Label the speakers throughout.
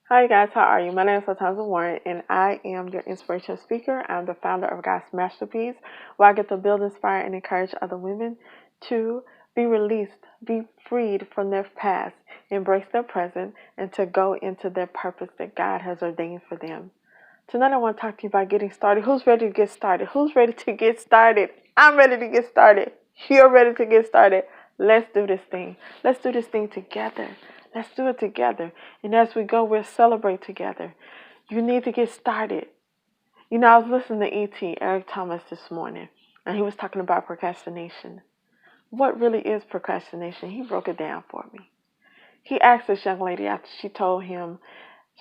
Speaker 1: Hi guys, how are you? My name is Latanza Warren and I am your inspirational speaker. I'm the founder of God's Masterpiece, where I get to build, inspire, and encourage other women to be released, be freed from their past, embrace their present, and to go into their purpose that God has ordained for them. Tonight I want to talk to you about getting started. Who's ready to get started? Who's ready to get started? I'm ready to get started. You're ready to get started. Let's do this thing. Let's do this thing together. Let's do it together. And as we go, we'll celebrate together. You need to get started. You know, I was listening to E.T. Eric Thomas this morning, and he was talking about procrastination. What really is procrastination? He broke it down for me. He asked this young lady after she told him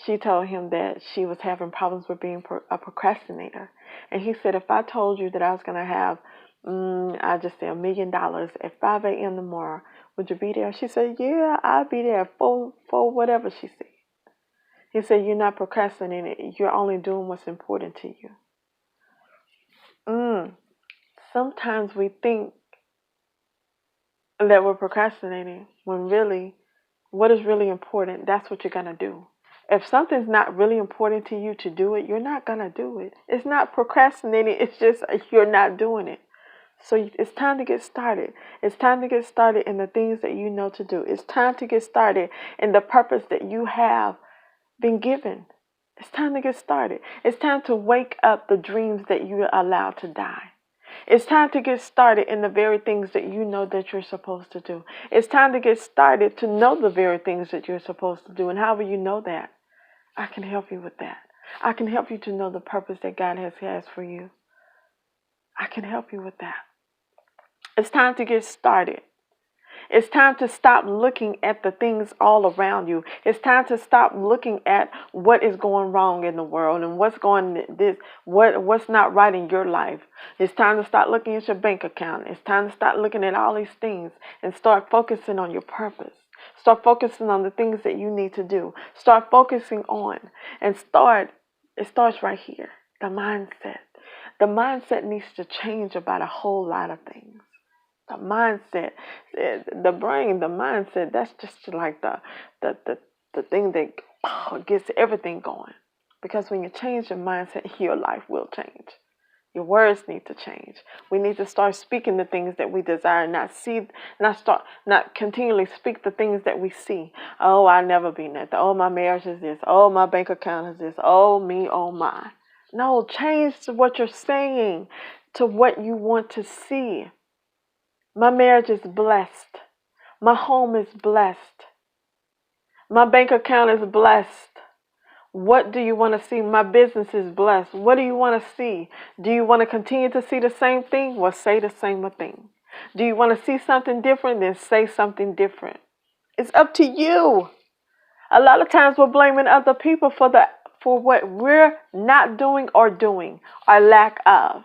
Speaker 1: that she was having problems with being a procrastinator. And he said, if I told you that I was going to have, I just say $1,000,000 at 5 a.m. tomorrow, would you be there? She said, yeah, I'll be there for whatever she said. He said, you're not procrastinating. You're only doing what's important to you. Sometimes we think that we're procrastinating when really, what is really important, that's what you're going to do. If something's not really important to you to do it, you're not going to do it. It's not procrastinating. It's just you're not doing it. So it's time to get started. It's time to get started in the things that you know to do. It's time to get started in the purpose that you have been given. It's time to get started. It's time to wake up the dreams that you allowed to die. It's time to get started in the very things that you know that you're supposed to do. It's time to get started to know the very things that you're supposed to do. And how will you know that? I can help you with that. I can help you to know the purpose that God has for you. I can help you with that. It's time to get started. It's time to stop looking at the things all around you. It's time to stop looking at what is going wrong in the world and what's not right in your life. It's time to start looking at your bank account. It's time to start looking at all these things and start focusing on your purpose. Start focusing on the things that you need to do. Start focusing on it starts right here. The mindset. The mindset needs to change about a whole lot of things. The mindset, the brain, the mindset, that's just like the, the, the thing that gets everything going. Because when you change your mindset, your life will change. Your words need to change. We need to start speaking the things that we desire, not continually speak the things that we see. Oh, I'll never be nothing. Oh, my marriage is this. Oh, my bank account is this. Oh, me, oh, my. No, change what you're saying to what you want to see. My marriage is blessed. My home is blessed. My bank account is blessed. What do you want to see? My business is blessed. What do you want to see? Do you want to continue to see the same thing? Well, say the same thing. Do you want to see something different? Then say something different. It's up to you. A lot of times we're blaming other people for what we're not doing or lack of.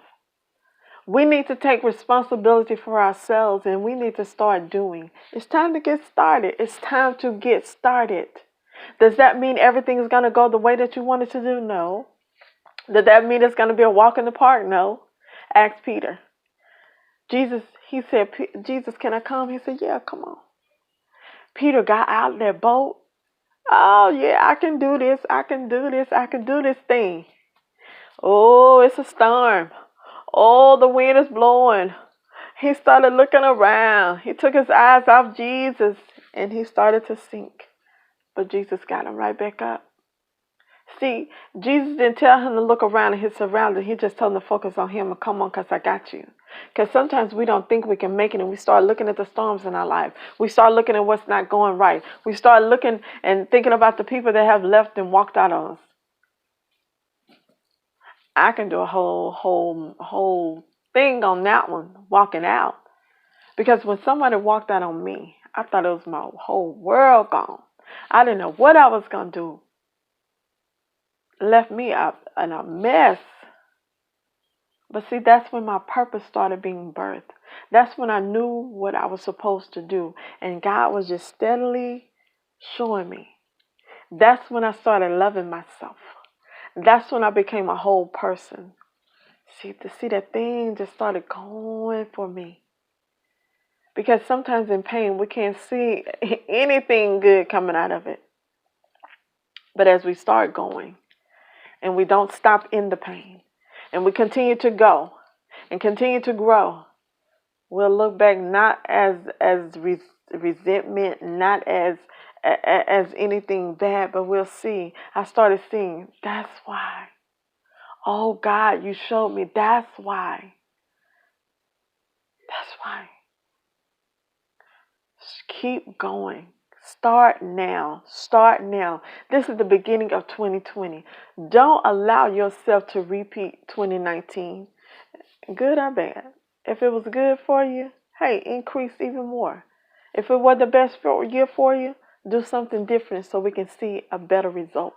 Speaker 1: We need to take responsibility for ourselves and we need to start doing. It's time to get started. It's time to get started. Does that mean everything is going to go the way that you want it to do? No. Does that mean it's going to be a walk in the park? No. Ask Peter. He said, Jesus, can I come? He said, yeah, come on. Peter got out of that boat. Oh, yeah, I can do this. I can do this. I can do this thing. Oh, it's a storm. Oh, the wind is blowing. He started looking around. He took his eyes off Jesus and he started to sink. But Jesus got him right back up. See, Jesus didn't tell him to look around at his surroundings. He just told him to focus on him and come on because I got you. Because sometimes we don't think we can make it and we start looking at the storms in our life. We start looking at what's not going right. We start looking and thinking about the people that have left and walked out on us. I can do a whole thing on that one, walking out. Because when somebody walked out on me, I thought it was my whole world gone. I didn't know what I was going to do. Left me up in a mess. But see, that's when my purpose started being birthed. That's when I knew what I was supposed to do. And God was just steadily showing me. That's when I started loving myself. That's when I became a whole person. To see that thing just started going for me. Because sometimes in pain, we can't see anything good coming out of it. But as we start going and we don't stop in the pain and we continue to go and continue to grow, we'll look back not as resentment, not as anything bad, but we'll see. I started seeing, that's why. Oh God, you showed me. That's why. That's why. Just keep going. Start now. Start now. This is the beginning of 2020. Don't allow yourself to repeat 2019, good or bad. If it was good for you, hey, increase even more. If it was the best year for you, do something different so we can see a better result.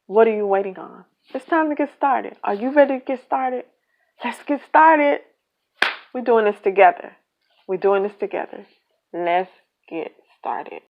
Speaker 1: What are you waiting on? It's time to get started. Are you ready to get started? Let's get started. We're doing this together. We're doing this together. Let's get started.